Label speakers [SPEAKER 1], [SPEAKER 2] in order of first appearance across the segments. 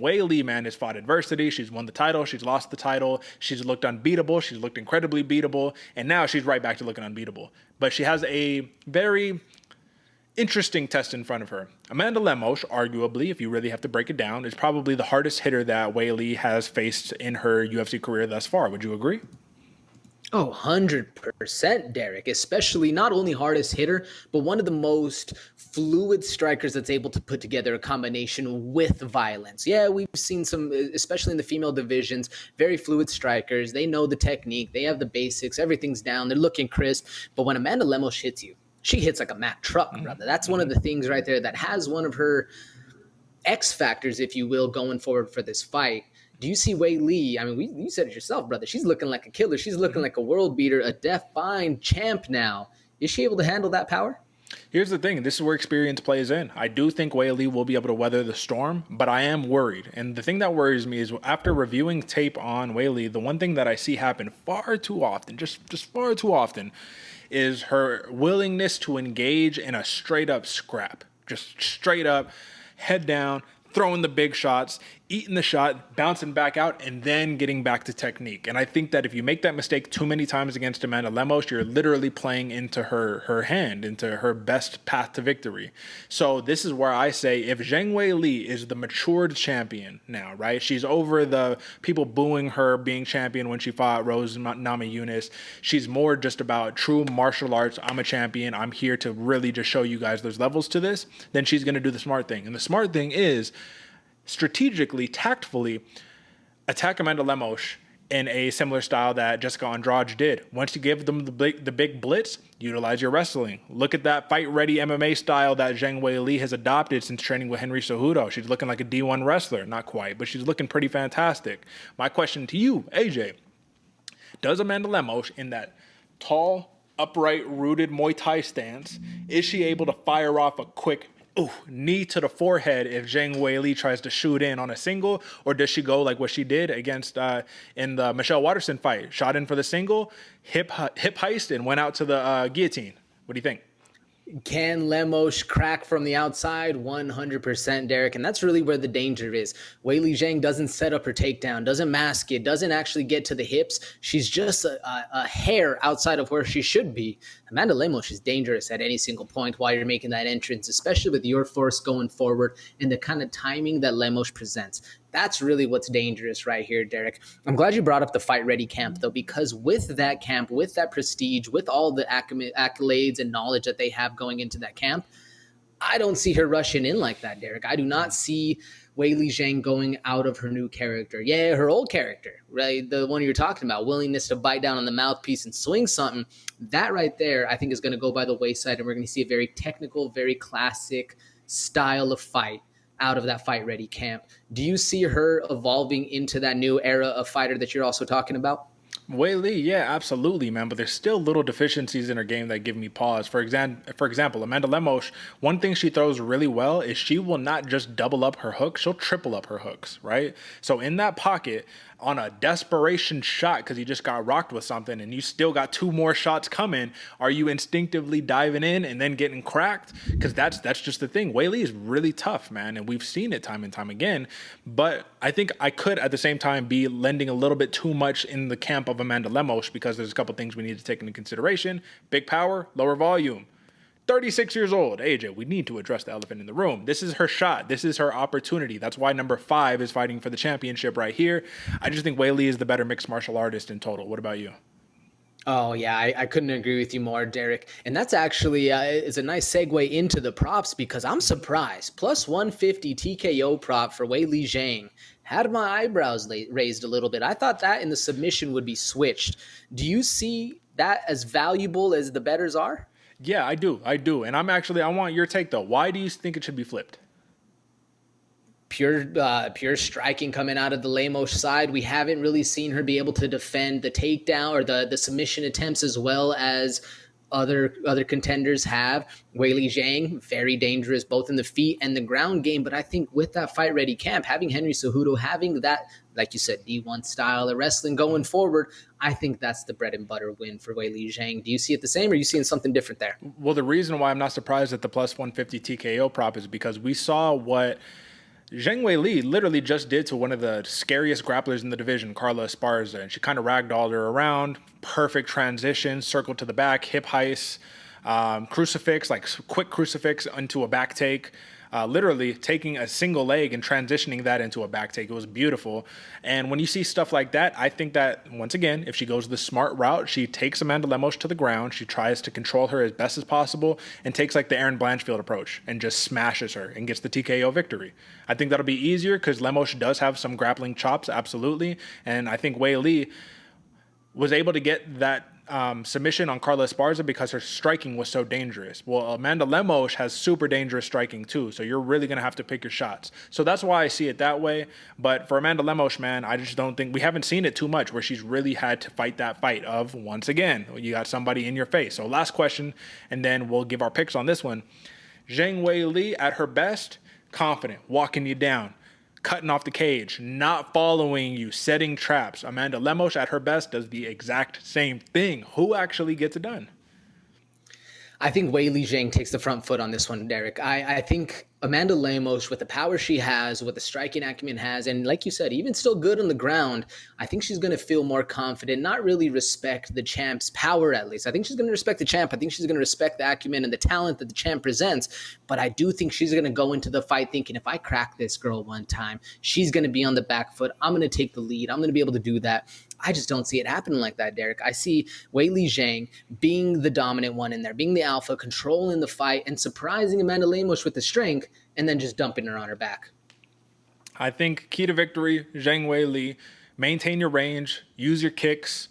[SPEAKER 1] Weili, man, has fought adversity. She's won the title. She's lost the title. She's looked unbeatable. She's looked incredibly beatable. And now she's right back to looking unbeatable. But she has a very interesting test in front of her. Amanda Lemos, arguably, if you really have to break it down, is probably the hardest hitter that Weili has faced in her UFC career thus far. Would you agree?
[SPEAKER 2] Oh, 100%, Derek, especially not only hardest hitter, but one of the most fluid strikers that's able to put together a combination with violence. Yeah, we've seen some, especially in the female divisions, very fluid strikers. They know the technique. They have the basics. Everything's down. They're looking crisp. But when Amanda Lemos hits you, she hits like a Mack truck, brother. That's one of the things right there that has one of her X factors, if you will, going forward for this fight. Do you see Weili? I mean, you said it yourself, brother. She's looking like a killer. She's looking like a world beater, a defined champ now. Is she able to handle that power?
[SPEAKER 1] Here's the thing. This is where experience plays in. I do think Weili will be able to weather the storm, but I am worried. And the thing that worries me is after reviewing tape on Weili, the one thing that I see happen far too often, just far too often, is her willingness to engage in a straight up scrap. Just straight up, head down, throwing the big shots, eating the shot, bouncing back out, and then getting back to technique. And I think that if you make that mistake too many times against Amanda Lemos, you're literally playing into her hand, into her best path to victory. So this is where I say if Zhang Weili is the matured champion now, right? She's over the people booing her being champion when she fought Rose Namajunas. She's more just about true martial arts. I'm a champion. I'm here to really just show you guys there's levels to this. Then she's going to do the smart thing. And the smart thing is strategically, tactfully, attack Amanda Lemos in a similar style that Jessica Andrade did. Once you give them the big blitz, utilize your wrestling. Look at that fight-ready MMA style that Zhang Weili has adopted since training with Henry Cejudo. She's looking like a D1 wrestler. Not quite, but she's looking pretty fantastic. My question to you, AJ, does Amanda Lemos, in that tall, upright, rooted Muay Thai stance, is she able to fire off a quick knee to the forehead if Zhang Weili tries to shoot in on a single, or does she go like what she did against in the Michelle Waterson fight? Shot in for the single, hip heist, and went out to the guillotine. What do you think?
[SPEAKER 2] Can Lemos crack from the outside? 100%, Derek. And that's really where the danger is. Weili Zhang doesn't set up her takedown, doesn't mask it, doesn't actually get to the hips. She's just a hair outside of where she should be. Amanda Lemos is dangerous at any single point while you're making that entrance, especially with your force going forward and the kind of timing that Lemos presents. That's really what's dangerous right here, Derek. I'm glad you brought up the Fight Ready camp, though, because with that camp, with that prestige, with all the accolades and knowledge that they have going into that camp, I don't see her rushing in like that, Derek. I do not see Weili Zhang going out of her new character. Yeah, her old character, right? The one you're talking about, willingness to bite down on the mouthpiece and swing something. That right there, I think, is going to go by the wayside, and we're going to see a very technical, very classic style of fight out of that Fight Ready camp. Do you see her evolving into that new era of fighter that you're also talking about?
[SPEAKER 1] Weili, yeah, absolutely, man. But there's still little deficiencies in her game that give me pause. For example, Amanda Lemos, one thing she throws really well is she will not just double up her hooks, she'll triple up her hooks, right? So in that pocket, on a desperation shot because you just got rocked with something and you still got two more shots coming, are you instinctively diving in and then getting cracked? Because that's just the thing. Weili is really tough, man, and we've seen it time and time again. But I think I could at the same time be lending a little bit too much in the camp of Amanda Lemos because there's a couple things we need to take into consideration. Big power, lower volume. 36 years old. AJ, we need to address the elephant in the room. This is her shot. This is her opportunity. That's why number 5 is fighting for the championship right here. I just think Weili is the better mixed martial artist in total. What about you?
[SPEAKER 2] Oh, yeah, I couldn't agree with you more, Derek. And that's actually is a nice segue into the props because I'm surprised. Plus 150 TKO prop for Weili Zhang. Had my eyebrows raised a little bit. I thought that in the submission would be switched. Do you see that as valuable as the bettors are?
[SPEAKER 1] Yeah, I do. And I want your take though. Why do you think it should be flipped?
[SPEAKER 2] Pure striking coming out of the Lemos side. We haven't really seen her be able to defend the takedown or the submission attempts as well as other contenders have. Weili Zhang, very dangerous both in the feet and the ground game. But I think with that Fight Ready camp, having Henry Cejudo, having that, like you said, D1 style of wrestling going forward, I think that's the bread and butter win for Weili Zhang. Do you see it the same, or are you seeing something different there?
[SPEAKER 1] Well, the reason why I'm not surprised at the plus 150 TKO prop is because we saw what Zhang Weili literally just did to one of the scariest grapplers in the division, Carla Esparza, and she kind of ragdolled her around. Perfect transition, circle to the back, hip heist, crucifix, like quick crucifix into a back take. Literally taking a single leg and transitioning that into a back take. It was beautiful. And when you see stuff like that, I think that, once again, if she goes the smart route, she takes Amanda Lemos to the ground. She tries to control her as best as possible and takes like the Erin Blanchfield approach and just smashes her and gets the TKO victory. I think that'll be easier because Lemos does have some grappling chops, absolutely. And I think Weili was able to get that submission on Carla Esparza because her striking was so dangerous. Well, Amanda Lemos has super dangerous striking too, so you're really going to have to pick your shots. So that's why I see it that way. But for Amanda Lemos, man, I just don't think we haven't seen it too much where she's really had to fight that fight of, once again, you got somebody in your face. So last question, and then we'll give our picks on this one. Zhang Weili at her best, confident, walking you down, cutting off the cage, not following you, setting traps. Amanda Lemos at her best does the exact same thing. Who actually gets it done?
[SPEAKER 2] I think Weili Zhang takes the front foot on this one, Derek. I think Amanda Lemos, with the power she has, with the striking acumen has, and like you said, even still good on the ground, I think she's going to feel more confident, not really respect the champ's power at least. I think she's going to respect the champ. I think she's going to respect the acumen and the talent that the champ presents. But I do think she's going to go into the fight thinking, if I crack this girl one time, she's going to be on the back foot. I'm going to take the lead. I'm going to be able to do that. I just don't see it happening like that, Derek. I see Weili Zhang being the dominant one in there, being the alpha, controlling the fight, and surprising Amanda Lemos with the strength, and then just dumping her on her back.
[SPEAKER 1] I think key to victory, Zhang Weili, maintain your range, use your kicks,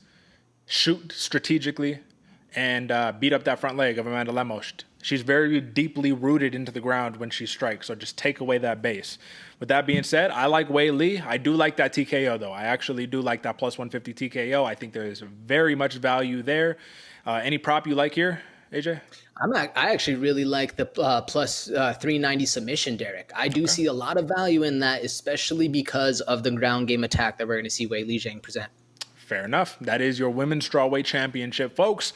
[SPEAKER 1] shoot strategically, and beat up that front leg of Amanda Lemos. She's very deeply rooted into the ground when she strikes, so just take away that base. With that being said, I like Weili. I do like that TKO, though. I actually do like that plus 150 TKO. I think there is very much value there. Any prop you like here, AJ?
[SPEAKER 2] I actually really like the plus 390 submission, Derek. I do see a lot of value in that, especially because of the ground game attack that we're going to see Weili Zhang present.
[SPEAKER 1] Fair enough. That is your women's strawweight championship, folks.